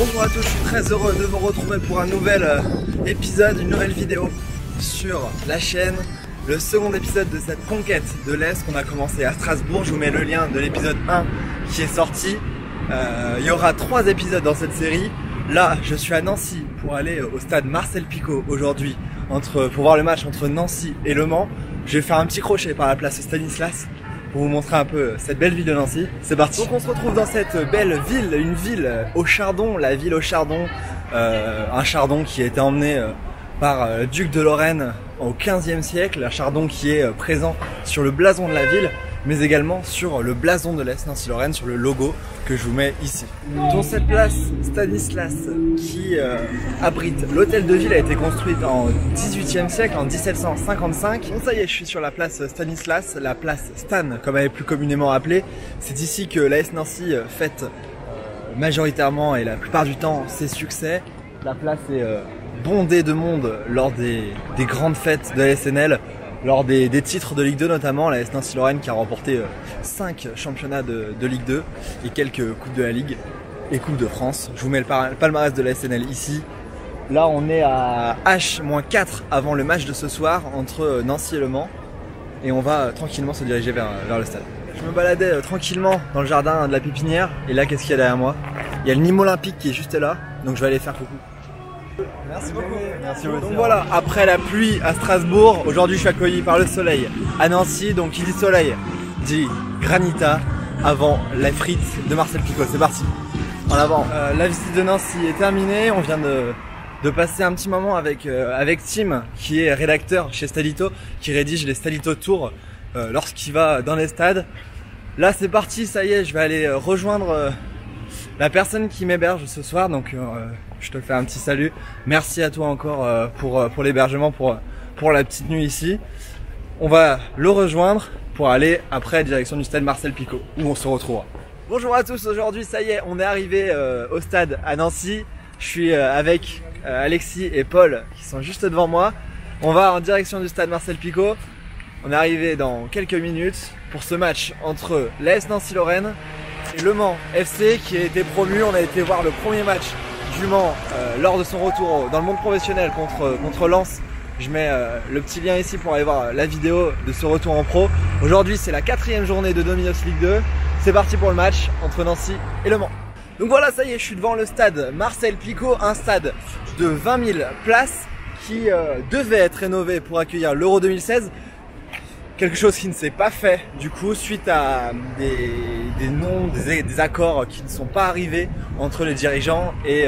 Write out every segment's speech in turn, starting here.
Bonjour à tous, je suis très heureux de vous retrouver pour un nouvel épisode, une nouvelle vidéo sur la chaîne. Le second épisode de cette conquête de l'Est qu'on a commencé à Strasbourg. Je vous mets le lien de l'épisode 1 qui est sorti. Il y aura 3 épisodes dans cette série. Là, je suis à Nancy pour aller au stade Marcel Picaud aujourd'hui pour voir le match entre Nancy et Le Mans. Je vais faire un petit crochet par la place Stanislas pour vous montrer un peu cette belle ville de Nancy. C'est parti. Donc on se retrouve dans cette belle ville, une ville au chardon, la ville au chardon, un chardon qui a été emmené par le duc de Lorraine au 15e siècle, un chardon qui est présent sur le blason de la ville, mais également sur le blason de l'Est Nancy-Lorraine, sur le logo que je vous mets ici. Dans cette place Stanislas qui abrite l'hôtel de ville a été construite en 18e siècle, en 1755. Bon, ça y est, je suis sur la place Stanislas, la place Stan comme elle est plus communément appelée. C'est ici que l'AS Nancy fête majoritairement et la plupart du temps ses succès. La place est bondée de monde lors des grandes fêtes de la SNL. Lors des titres de Ligue 2 notamment, la AS Nancy-Lorraine qui a remporté 5 championnats de Ligue 2 et quelques coupes de la Ligue et Coupe de France. Je vous mets le palmarès de la SNL ici. Là on est à H-4 avant le match de ce soir entre Nancy et Le Mans. Et on va tranquillement se diriger vers le stade. Je me baladais tranquillement dans le jardin de la pépinière et là qu'est-ce qu'il y a derrière moi? Il y a le Nîmes Olympique qui est juste là, donc je vais aller faire coucou. Merci beaucoup. Merci beaucoup. Donc voilà, après la pluie à Strasbourg, aujourd'hui je suis accueilli par le soleil à Nancy. Donc qui dit soleil dit granita avant la frite de Marcel Picaud. C'est parti. En avant. La visite de Nancy est terminée. On vient de passer un petit moment avec Tim, qui est rédacteur chez Stadito, qui rédige les Stadito Tours lorsqu'il va dans les stades. Là c'est parti, ça y est, je vais aller rejoindre la personne qui m'héberge ce soir. Donc je te fais un petit salut. Merci à toi encore pour l'hébergement, pour la petite nuit ici. On va le rejoindre pour aller après direction du stade Marcel Picaud où on se retrouvera. Bonjour à tous, aujourd'hui ça y est, on est arrivé au stade à Nancy. Je suis avec Alexis et Paul qui sont juste devant moi. On va en direction du stade Marcel Picaud. On est arrivé dans quelques minutes pour ce match entre l'AS Nancy-Lorraine et Le Mans FC qui a été promu. On a été voir le premier match du Mans lors de son retour dans le monde professionnel contre Lens. Je mets le petit lien ici pour aller voir la vidéo de ce retour en pro. Aujourd'hui c'est la 4e journée de Dominos Ligue 2. C'est parti pour le match entre Nancy et Le Mans. Donc voilà, ça y est, je suis devant le stade Marcel Picaud, un stade de 20 000 places qui devait être rénové pour accueillir l'Euro 2016. Quelque chose qui ne s'est pas fait du coup suite à des accords qui ne sont pas arrivés entre les dirigeants et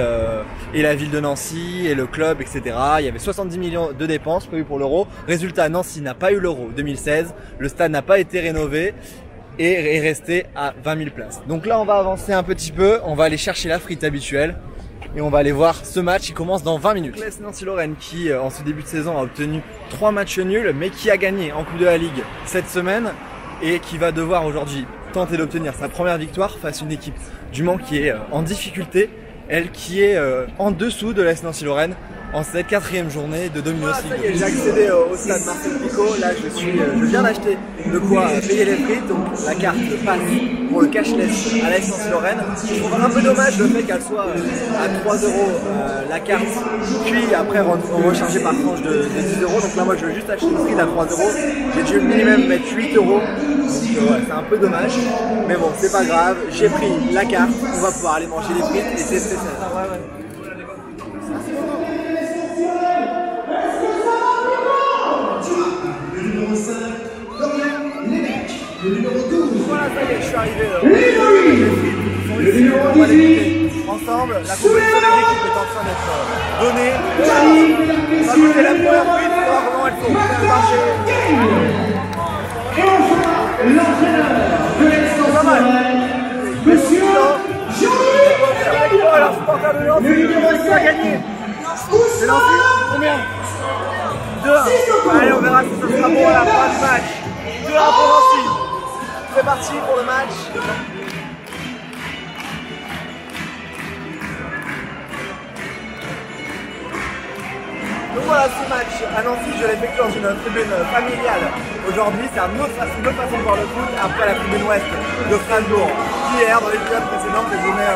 la ville de Nancy et le club, etc. Il y avait 70 millions de dépenses prévues pour l'Euro. Résultat, Nancy n'a pas eu l'Euro 2016, le stade n'a pas été rénové et est resté à 20 000 places. Donc là on va avancer un petit peu, on va aller chercher la frite habituelle et on va aller voir ce match qui commence dans 20 minutes. L'AS Nancy-Lorraine qui en ce début de saison a obtenu 3 matchs nuls mais qui a gagné en Coupe de la Ligue cette semaine et qui va devoir aujourd'hui tenter d'obtenir sa première victoire face à une équipe du Mans qui est en difficulté, elle qui est en dessous de l'AS Nancy-Lorraine en cette 4e journée de Dominos Ligue 2. J'ai accédé au stade Marcel Picaud. Là je viens d'acheter de quoi payer les frites, donc la carte passe pour le cashless à l'AS Nancy-Lorraine. Je trouve un peu dommage le fait qu'elle soit à 3 € la carte, puis après rechargée par tranche de 10 €. Donc là moi je veux juste acheter une frite à 3 €. J'ai dû minimum mettre 8 €. Donc ouais, c'est un peu dommage, mais bon c'est pas grave. J'ai pris la carte, on va pouvoir aller manger les frites et tester ça. Le numéro 12. Voilà, ça y est, je suis arrivé. On va les goûter ensemble. La compétition des équipes est en train d'être donnée. On va goûter la première frite, on va voir comment elles sont. L'entraîneur de l'extension, Monsieur Jean-Louis. Alors, supporter de Nancy, le numéro 5 a gagné. C'est Nancy. Combien? parti pour le match. Donc voilà, ce match à Nancy, je l'ai effectué dans une tribune familiale. Aujourd'hui, c'est une autre façon de voir le foot après la tribune ouest de Strasbourg, hier dans l'épisode précédent que je vous mets.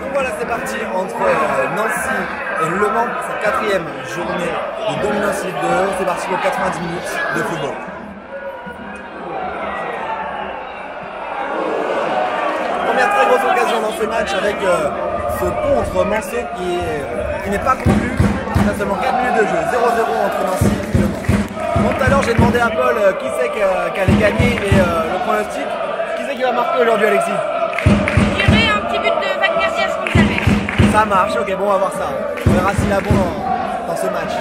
Donc voilà, c'est parti entre Nancy et Le Mans, c'est la 4e journée de Dominance Ligue 2. C'est parti pour 90 minutes de football. Première très grosse occasion dans ce match avec ce contre Manceau qui n'est pas conclu. Il y a seulement 4 minutes de jeu, 0-0 entre Nancy et Le Mans. Bon, tout à l'heure j'ai demandé à Paul qui c'est qui allait gagner et le pronostic. Qui c'est qui va marquer aujourd'hui, Alexis? Il y aurait un petit but de Wagner Diaz contre Alves. Ça marche, ok, bon on va voir ça. On verra s'il a bon dans ce match.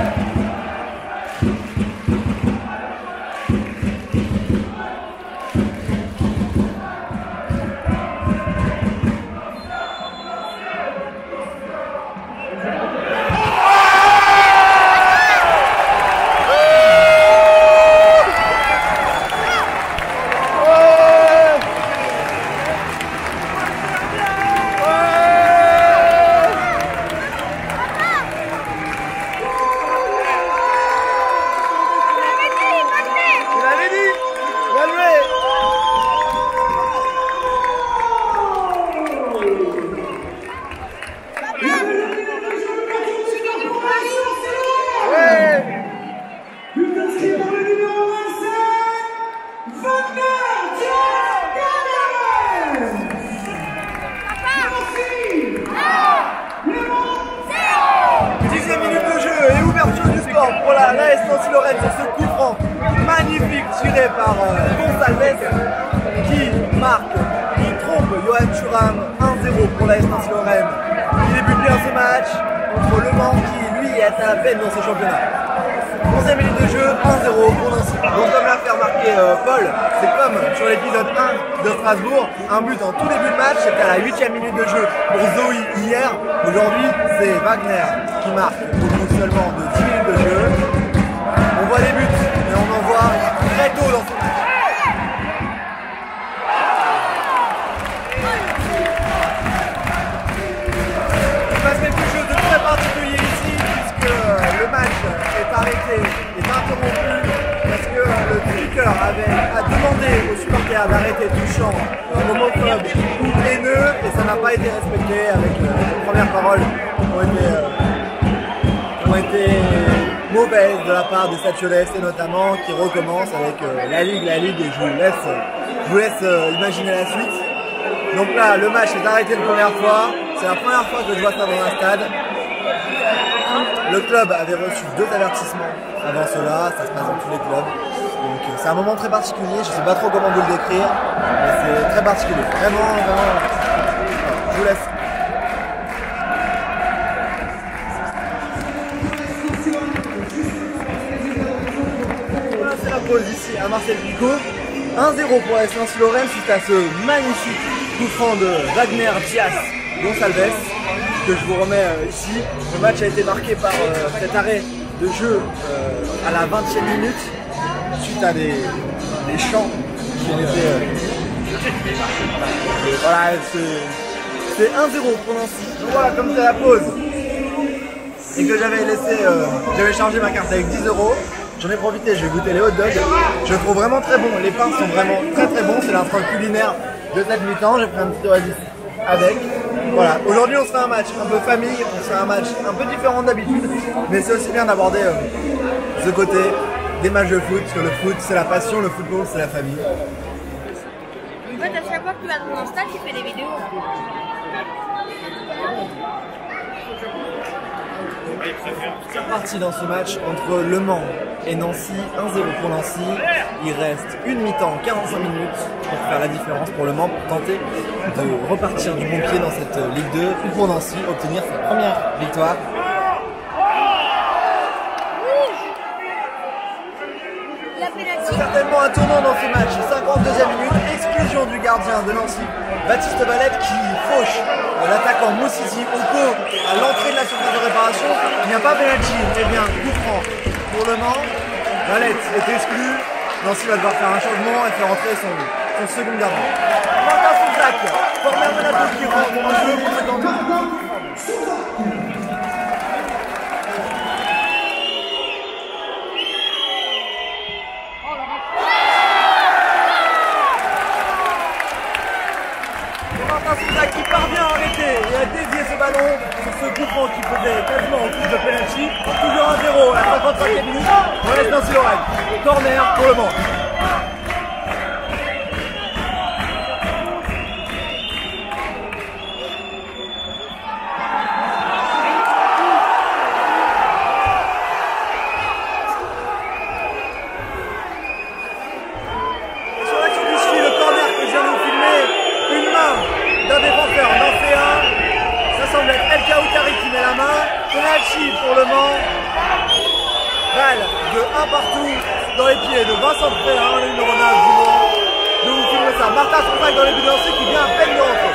Pour l'AS Nancy-Lorraine sur ce coup franc magnifique tiré par Gonçalves qui marque, qui trompe Johan Thuram. 1-0 pour l'AS Nancy-Lorraine. Il débute bien ce match contre Le Mans qui lui est à peine dans ce championnat. 11e minute de jeu, 1-0 pour Nancy. Donc comme l'a fait remarquer Paul, c'est comme sur l'épisode 1 de Strasbourg, un but en tout début de match, c'était à la 8e minute de jeu pour Zoé hier. Aujourd'hui c'est Wagner qui marque au bout seulement de 10 minutes de jeu. On voit les buts, mais on en voit très tôt dans ce match. Il va se mettre quelque chose de très particulier ici, puisque le match est arrêté, est interrompu, parce que le speaker a demandé aux supporters d'arrêter tout chant homophobe ou haineux, et ça n'a pas été respecté avec les premières paroles qui ont été mauvaises de la part de Sathiou FC notamment, qui recommence avec la Ligue, et je vous laisse imaginer la suite. Donc là, le match est arrêté une première fois, c'est la première fois que je vois ça dans un stade. Le club avait reçu 2 avertissements avant cela, ça se passe dans tous les clubs. Donc c'est un moment très particulier, je ne sais pas trop comment vous le décrire, mais c'est très particulier. Vraiment, je vous laisse. Voilà, c'est la pause ici à Marcel Picot. 1-0 pour l'AS Nancy-Lorraine suite à ce magnifique coup franc de Wagner Diaz Gonçalves que je vous remets ici. Le match a été marqué par cet arrêt de jeu à la 20e minute suite à des chants qui étaient voilà, c'est 1-0 pour Nancy. Donc voilà, comme c'est la pause et que j'avais chargé ma carte avec 10 €, j'en ai profité, je vais goûter les hot dogs. Je le trouve vraiment très bon, les pains sont vraiment très bons, c'est l'instant culinaire de cette mi-temps. J'ai pris un petit oasis avec. Voilà, aujourd'hui on se fait un match un peu famille, on se fait un match un peu différent d'habitude, mais c'est aussi bien d'aborder ce côté des matchs de foot, parce que le foot c'est la passion, le football c'est la famille. En fait, à chaque fois que tu vas dans un stade, tu fais des vidéos. C'est reparti dans ce match entre Le Mans et Nancy, 1-0 pour Nancy. Il reste une mi-temps, 45 minutes pour faire la différence pour Le Mans, pour tenter de repartir du bon pied dans cette Ligue 2 ou pour Nancy obtenir sa première victoire. La pénalty. certainement un tournant dans ce match. 52e minute, exclusion du gardien de Nancy, Baptiste Valette, qui fauche l'attaquant Moussisi Oko à l'entrée de la surface de réparation. Il n'y a pas penalty, eh bien coup franc pour Le Mans. Valette est exclu. Nancy va devoir faire un changement et faire entrer son second gardien. Martin Souzac, Corner Monaco qui rentre en jeu pour le gardien. Qui parvient à arrêter et à dévier ce ballon sur ce coup franc qui faisait quasiment en touche de penalty. Toujours 1-0 à la 55e minute. On laisse Nancy-Lorraine. Corner pour Le Mans. Sur l'action du ski, le corner que je viens de vous filmer, une main d'un défenseur nancéen, ça semble être El Kaoutari qui met la main, penalty pour Le Mans, balle de 1 partout dans les pieds de Vincent Fréhin, le numéro 9 du Mans. Je vous filme ça, Martin Souzac dans les buts de lancer qui vient à peine de rentrer.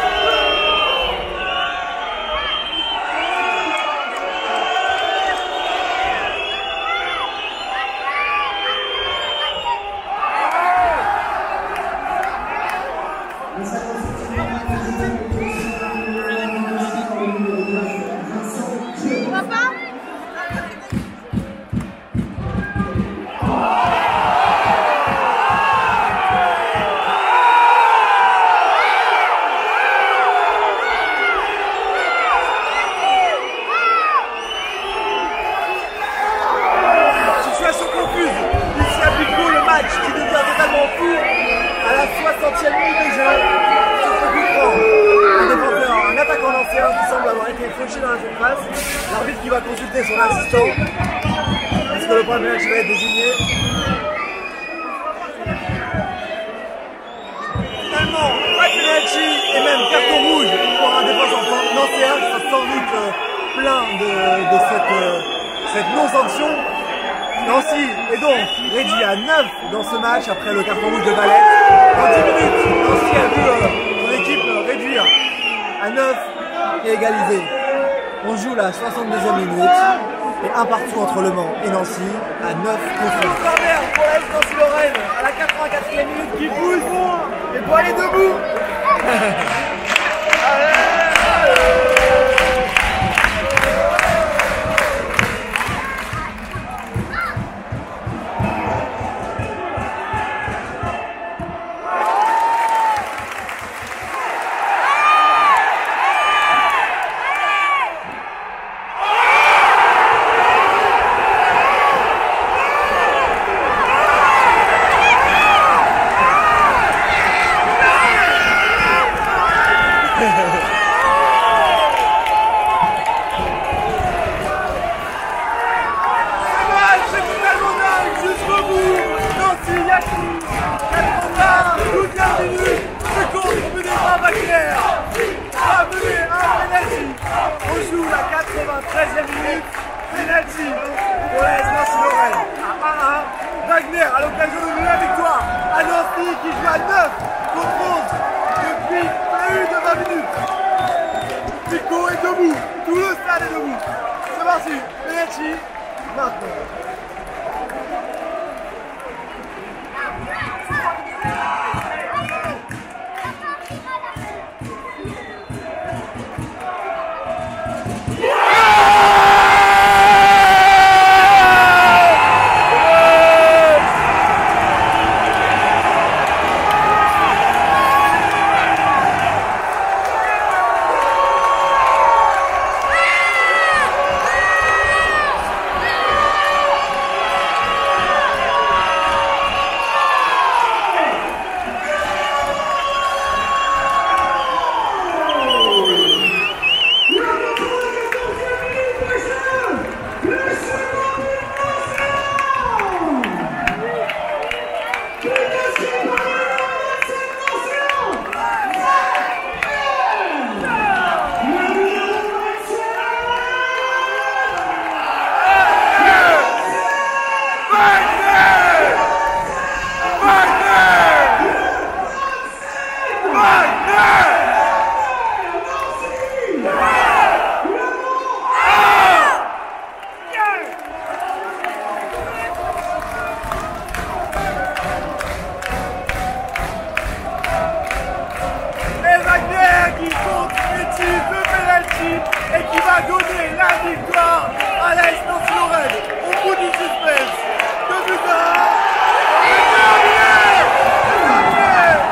Qui devient totalement fou à la 60e minute de jeu sur ce coup franc. Un défenseur, un attaquant ancien qui semble avoir été fauché dans la surface. L'arbitre qui va consulter son assistant. Est-ce que le point de penalty va être désigné? Finalement, pas de penalty et même carton rouge pour un défenseur ancien qui sera sans doute plein de cette non-sanction. Nancy est donc réduit à 9 dans ce match après le carton rouge de Valette. En 10 minutes, Nancy a vu son équipe réduire à 9 et égaliser. On joue la 62e minute et un partout entre Le Mans et Nancy à 9 contre 1. Corner pour la Nancy-Lorraine à la 84e minute qui pousse et pour aller debout. On joue la 93e minute, penalty pour la Nancy-Lorraine à 1-1. Wagner a l'occasion de donner la victoire à Nancy qui joue à 9 contre 11 depuis plus de 20 minutes. Pico est debout, tout le stade est debout. C'est parti, penalty maintenant. et qui va donner la victoire à l'AS Nancy-Lorraine au bout du suspense. 2 buts à 1. Et terminé.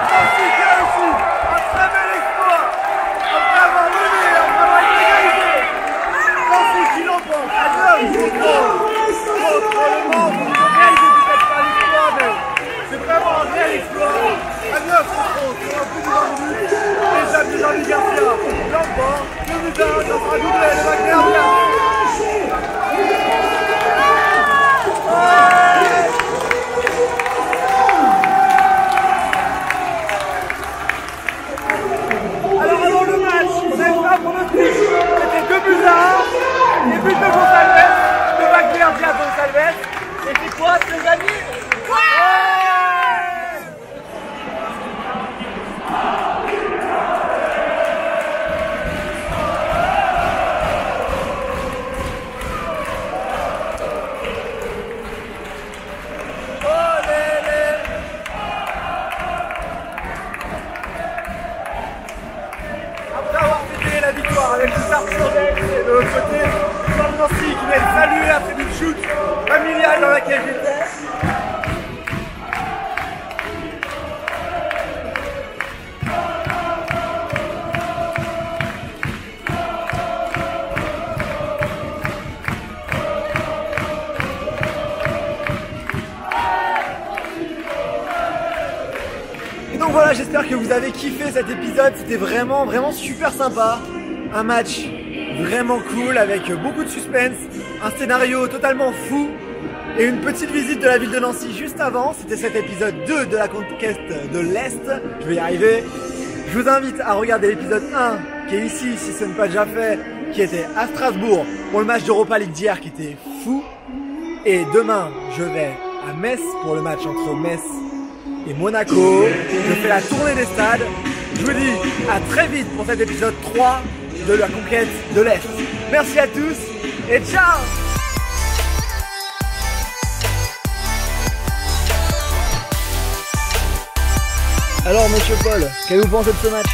Nancy qui a réussi un très bel exploit après avoir mené, après avoir égalisé. Nancy qui l'emporte à 9 contre le membre. Réalisé peut-être pas l'exploit, mais c'est vraiment un réel exploit. À 9 contre 11 sur un coup de 20 minutes. Et Jean-Louis Garcia l'emporte. 2 buts à 1, ça sera doublé. Le Wagner vient. Alors avant le match, on avait fait un pronostic. C'était 2 buts à 1. Les buts de Gonçalves, de Wagner via Gonçalves. Et c'est quoi, les amis? La victoire avec le Sartre et de l'autre côté, Jean Nancy qui vient de saluer après une chute familiale dans laquelle j'étais. Et donc voilà, j'espère que vous avez kiffé cet épisode, c'était vraiment super sympa. Un match vraiment cool avec beaucoup de suspense, un scénario totalement fou et une petite visite de la ville de Nancy juste avant. C'était cet épisode 2 de la conquête de l'Est, je vais y arriver. Je vous invite à regarder l'épisode 1 qui est ici si ce n'est pas déjà fait, qui était à Strasbourg pour le match d'Europa League d'hier qui était fou. Et demain je vais à Metz pour le match entre Metz et Monaco. Je fais la tournée des stades. Je vous dis à très vite pour cet épisode 3 de la conquête de l'Est. Merci à tous et ciao! Alors monsieur Paul, qu'avez-vous pensé de ce match?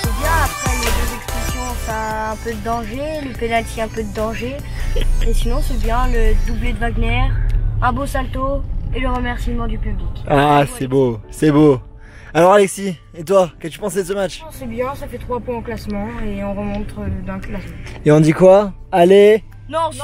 C'est bien, après les 2 expulsions, ça a un peu de danger, le penalty un peu de danger. Et sinon c'est bien, le doublé de Wagner, un beau salto et le remerciement du public. Ah c'est beau, c'est beau. Alors Alexis, et toi, qu'as-tu pensé de ce match? C'est bien, ça fait 3 points au classement et on remonte d'un classement. Et on dit quoi? Allez! Nancy!